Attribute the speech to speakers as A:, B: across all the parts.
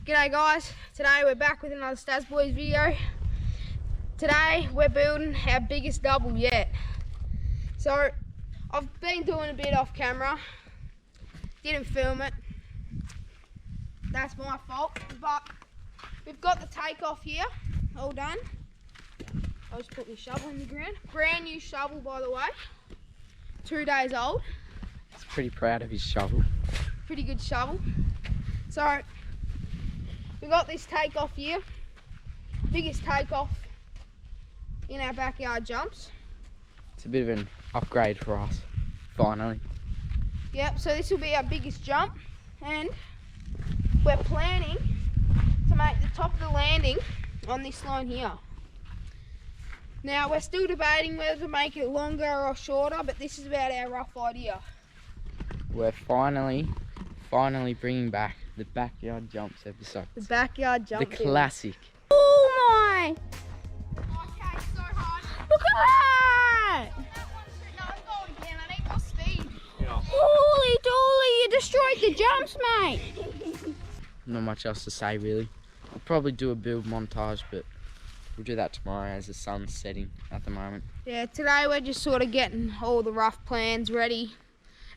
A: G'day guys, today we're back with another Stas Boys video. Today we're building our biggest double yet. So I've been doing a bit off camera, didn't film it, that's my fault, but we've got the takeoff here, all done. I'll just put my shovel in the ground, brand new shovel by the way, 2 days old.
B: He's pretty proud of his shovel.
A: Pretty good shovel. So we got this takeoff here, biggest takeoff in our backyard jumps.
B: It's a bit of an upgrade for us, finally.
A: Yep, so this will be our biggest jump, and we're planning to make the top of the landing on this line here. Now we're still debating whether to make it longer or shorter, but this is about our rough idea.
B: We're finally bringing back the backyard jumps episode.
A: The backyard jump.
B: The classic.
A: Oh my! Okay, so hard. Look at that! No, I'm going again. I need more speed. Yeah. Holy dooly, you destroyed the jumps, mate.
B: Not much else to say really. We'll probably do a build montage, but we'll do that tomorrow as the sun's setting at the moment.
A: Yeah, today we're just sort of getting all the rough plans ready.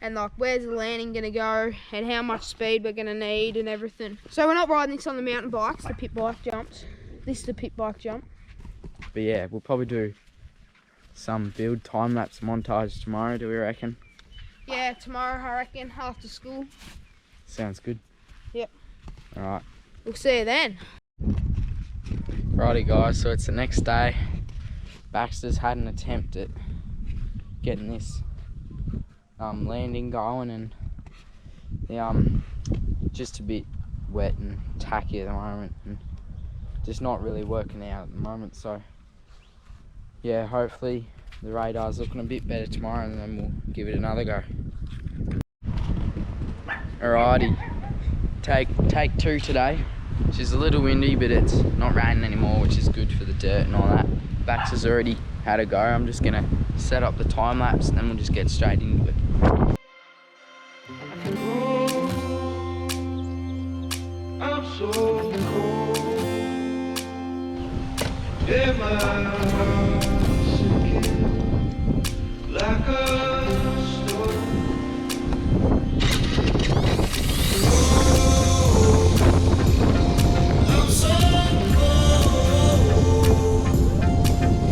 A: And like where's the landing gonna go and how much speed we're gonna need and everything. So we're not riding this on the mountain bikes, the pit bike jumps. This is the pit bike jump.
B: But yeah, we'll probably do some build time-lapse montage tomorrow, do we reckon?
A: Yeah, tomorrow I reckon, after school.
B: Sounds good.
A: Yep.
B: Alright.
A: We'll see you then.
B: Righty guys, so it's the next day. Baxter's had an attempt at getting this landing going, and the just a bit wet and tacky at the moment and just not really working out at the moment. So yeah, hopefully the radar's looking a bit better tomorrow and then we'll give it another go. Alrighty, take 2 today, which is a little windy, but it's not raining anymore, which is good for the dirt and all that. Baxter's already had a go. I'm just gonna set up the time lapse and then we'll just get straight into it.
C: I'm so cold. Yeah, my heart's sinking like a stone. I'm so cold.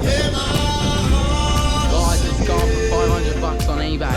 C: Yeah, my heart's
B: Guys, it's gone for $500 on eBay.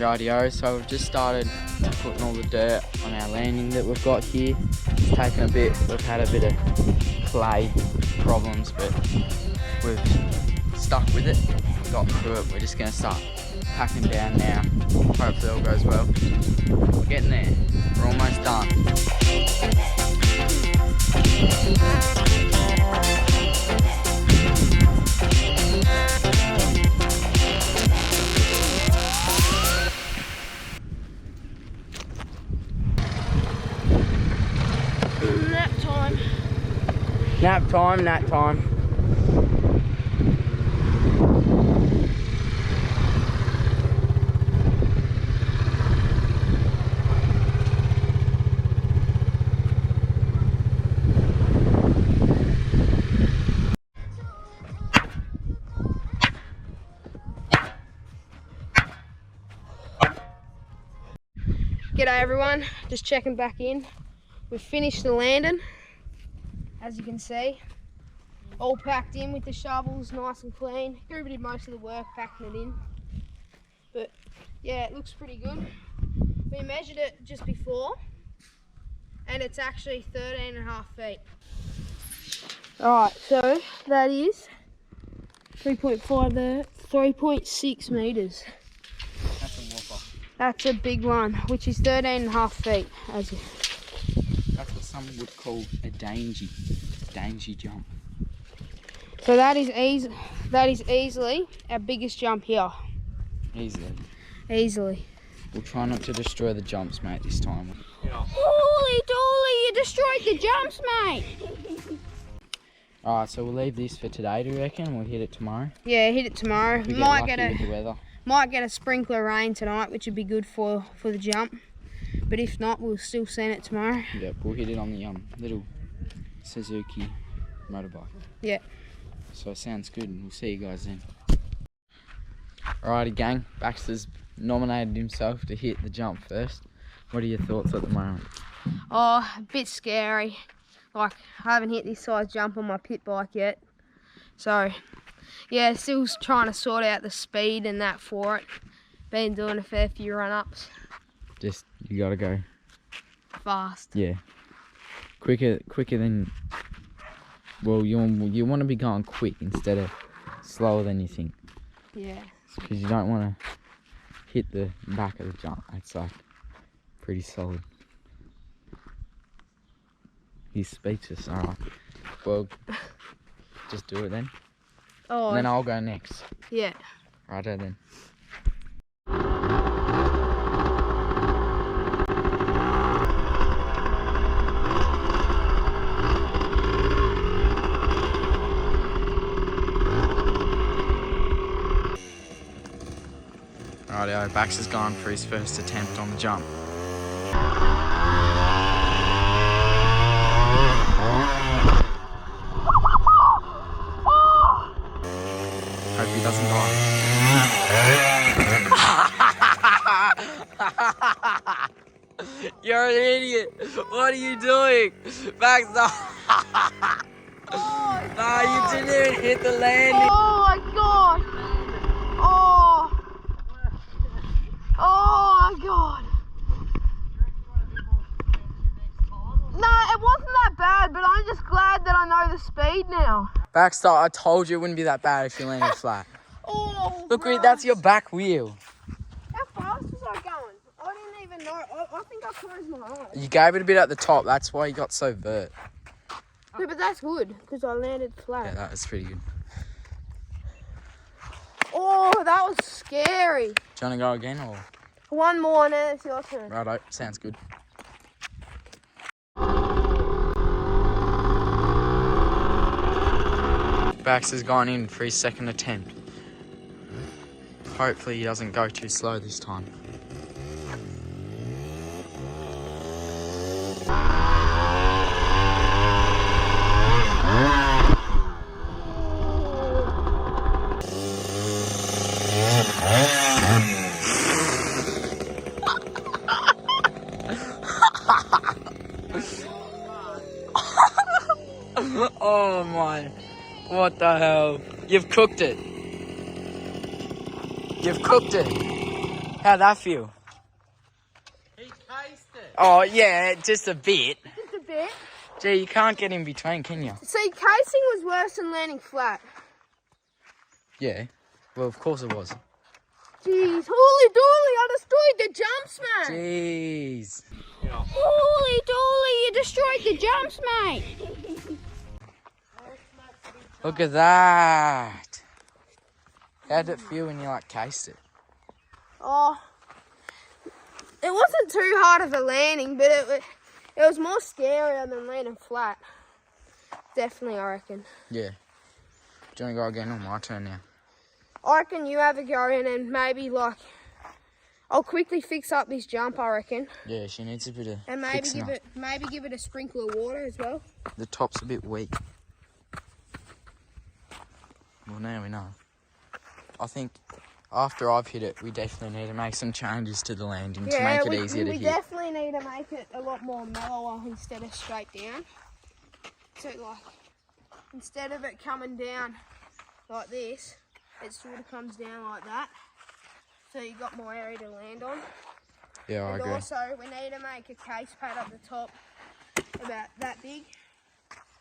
B: Rightio, so we've just started putting all the dirt on our landing that we've got here. It's taken a bit, we've had a bit of clay problems, but we've stuck with it, gotten through it. We're just going to start packing down now. Hopefully all goes well. We're getting there, we're almost done. Nap time, nap time.
A: G'day everyone, just checking back in. We've finished the landing, as you can see. All packed in with the shovels, nice and clean. Goober did most of the work packing it in. But yeah, it looks pretty good. We measured it just before and it's actually 13.5 feet. Alright, so that is 3.5 there, 3.6 metres.
B: That's a whopper.
A: That's a big one, which is 13.5 feet.
B: That's what some would call a dangy jump.
A: So that is easily our biggest jump here. Easily.
B: We'll try not to destroy the jumps, mate, this time.
A: Holy dolly, you destroyed the jumps, mate!
B: Alright, so we'll leave this for today, do you reckon? We'll hit it tomorrow?
A: Yeah, hit it tomorrow.
B: We might get with the weather.
A: Might get a sprinkler rain tonight, which would be good for the jump. But if not, we'll still send it tomorrow.
B: Yep, we'll hit it on the little Suzuki motorbike.
A: Yeah.
B: So it sounds good, and we'll see you guys then. Alrighty gang, Baxter's nominated himself to hit the jump first. What are your thoughts at the moment?
A: Oh, a bit scary. Like, I haven't hit this size jump on my pit bike yet. So, yeah, still trying to sort out the speed and that for it. Been doing a fair few run-ups.
B: Just, you gotta go
A: fast.
B: Yeah. Quicker than... Well, you want to be going quick instead of slower than you think.
A: Yeah.
B: Because you don't want to hit the back of the jump. That's like pretty solid. He's speechless. Alright. Well, just do it then.
A: Oh.
B: And then I'll go next.
A: Yeah.
B: Righto then. Rightio, Baxter's gone for his first attempt on the jump. Hope he doesn't die. You're an idiot. What are you doing? Baxter. No, you didn't even hit the landing.
A: Oh my god. Oh. Oh my god. No, it wasn't that bad, but I'm just glad that I know the speed now.
B: Baxter, I told you it wouldn't be that bad if you landed flat.
A: Oh,
B: look,
A: gross.
B: that's your back wheel.
A: How fast was I going? I didn't even know. I think I closed my eyes.
B: You gave it a bit at the top, that's why you got so vert.
A: Yeah, but that's good, because I landed flat.
B: Yeah, that was pretty good.
A: Oh, that was scary.
B: Do you want to go again or?
A: One more and then it's your turn.
B: Righto, sounds good. Baxter's gone in for his second attempt. Hopefully he doesn't go too slow this time. Oh my, what the hell? You've cooked it. You've cooked it. How'd that feel?
D: He cased it.
B: Oh, yeah, just a bit.
A: Just a bit.
B: Gee, you can't get in between, can you?
A: See, casing was worse than landing flat.
B: Yeah. Well, of course it was.
A: Jeez, holy dooly, I destroyed the jumps, mate.
B: Jeez.
A: Holy dooly, you destroyed the jumps, mate.
B: Look at that. How'd it feel when you, like, cased it?
A: Oh, it wasn't too hard of a landing, but it was more scarier than landing flat. Definitely, I reckon.
B: Yeah. Do you want to go again? Or my turn now?
A: I reckon you have a go in and maybe, like, I'll quickly fix up this jump, I reckon.
B: Yeah, she needs a bit of
A: And maybe
B: fixing
A: give it a sprinkle of water as well.
B: The top's a bit weak. Well, now we know. I think after I've hit it, we definitely need to make some changes to the landing to make it easier to
A: we
B: hit.
A: definitely need to make it a lot more mellower instead of straight down. So, like, instead of it coming down like this, it sort of comes down like that. So you got more area to land on.
B: Yeah, I
A: And
B: agree.
A: also, we need to make a case pad up the top about that big.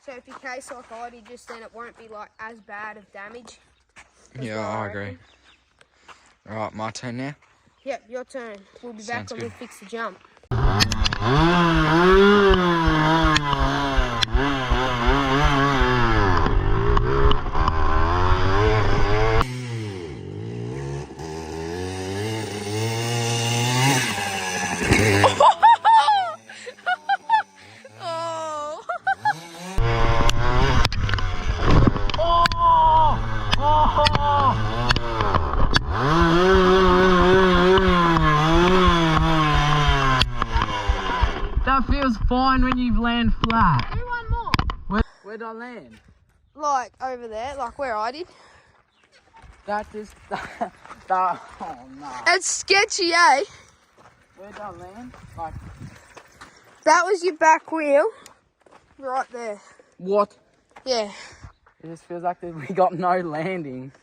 A: So if you case like I did just then, it won't be like as bad of damage.
B: Yeah, I agree. Right, my turn now.
A: Yep, your turn. We'll be back
B: Sounds
A: when we
B: good.
A: fix the jump.
B: That feels fine when you land flat.
A: Do one more.
B: Where'd I land?
A: Like over there, like where I did.
B: That just... oh no.
A: It's sketchy, eh?
B: Where'd I land? Like...
A: That was your back wheel. Right there.
B: What?
A: Yeah.
B: It just feels like we got no landing.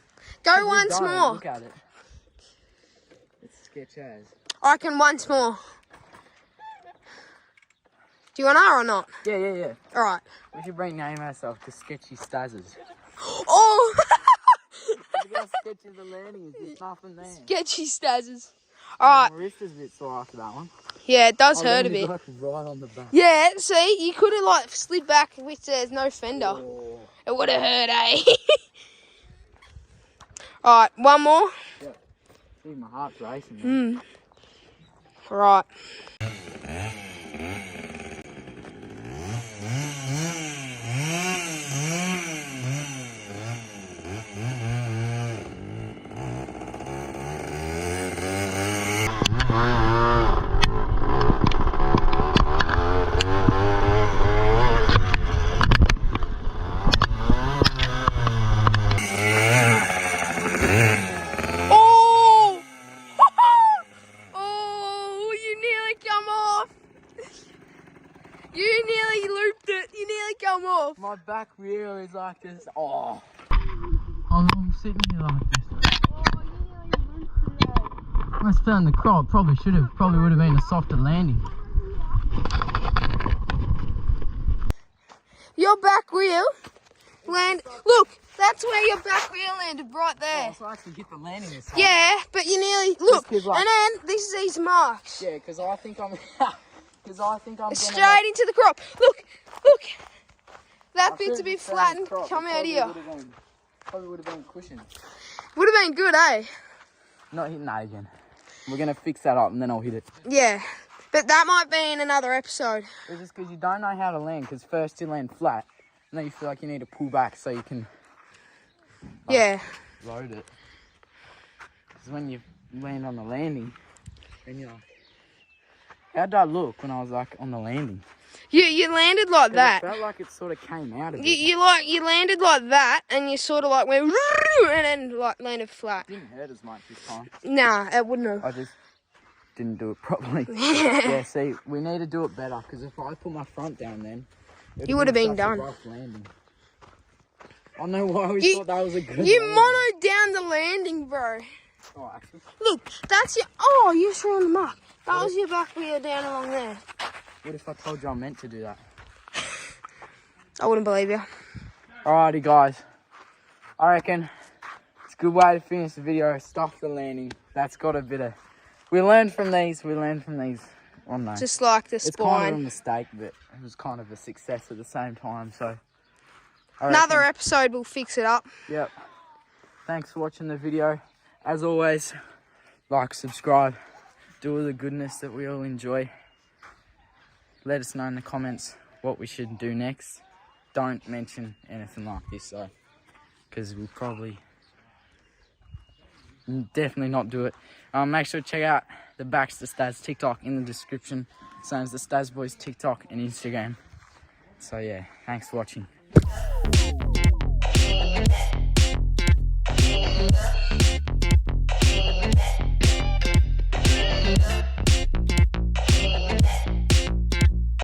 A: Go once
B: Don't.
A: more.
B: Look at it. It's sketch as.
A: I reckon once more. Do you want to or not?
B: Yeah.
A: Alright.
B: We should rename ourselves to Sketchy Stazzers.
A: Oh!
B: Look how sketchy the landing is. There's nothing there.
A: Sketchy stazzers. Alright.
B: My wrist is a bit sore after that one.
A: Yeah, it does
B: I
A: hurt a
B: landed,
A: bit.
B: like, right on the back.
A: Yeah, see, you could have like slid back with there's no fender.
B: Oh.
A: It would have hurt, eh? Alright, one more.
B: See, my heart's racing. Man.
A: Right. Oh! Oh, you nearly come off. You nearly looped it. You nearly come off.
B: My back wheel is like this. Oh. I'm sitting here like this.
A: Oh, you nearly looped it.
B: Must have found the crop. Probably should have. Probably would have been a softer landing.
A: Your back wheel land. Look, that's where your back wheel landed, right there.
B: Oh, so I actually hit the landing this time.
A: Yeah, but you nearly look.
B: Just 'cause, like-
A: And then this is these marks.
B: Yeah, because I think I'm. Because I think I'm.
A: Straight into the crop. Look. That bit's a bit flattened. Come out here.
B: Probably would have been cushioned.
A: Would have been good, eh?
B: Not hitting that again. We're gonna fix that up and then I'll hit it.
A: Yeah. But that might be in another episode.
B: It's just because you don't know how to land. Because first you land flat, and then you feel like you need to pull back so you can
A: Yeah.
B: load it. Because when you land on the landing, then you're like, how'd that look when I was like on the landing?
A: You landed like
B: 'Cause
A: that.
B: It felt like it sort of came out of it.
A: You landed like that, and you sort of like went and then like landed flat.
B: It didn't hurt as much this time.
A: Nah, it wouldn't have.
B: I just didn't do it properly. Yeah, see, we need to do it better. Because if I put my front down then,
A: You would have been
B: such a
A: done.
B: rough landing. I know why we thought that was a good
A: You
B: landing.
A: monoed down the landing, bro.
B: Oh, actually.
A: Look, that's your. Oh, you threw on the mark. That was your back wheel down along there.
B: What if I told you I meant to do that?
A: I wouldn't believe you.
B: Alrighty, guys. I reckon it's a good way to finish the video. Stuff the landing. That's got a bit of. We learned from these. Oh no.
A: Just like the
B: It's kind of a
A: spine.
B: mistake, but it was kind of a success at the same time. So.
A: Another
B: reckon-
A: episode will fix it up.
B: Yep. Thanks for watching the video. As always, like, subscribe, do all the goodness that we all enjoy. Let us know in the comments what we should do next. Don't mention anything like this though, because we'll probably definitely not do it. Make sure to check out the Backs to Stas TikTok in the description. Same as the Stas Boys TikTok and Instagram. So yeah, thanks for watching.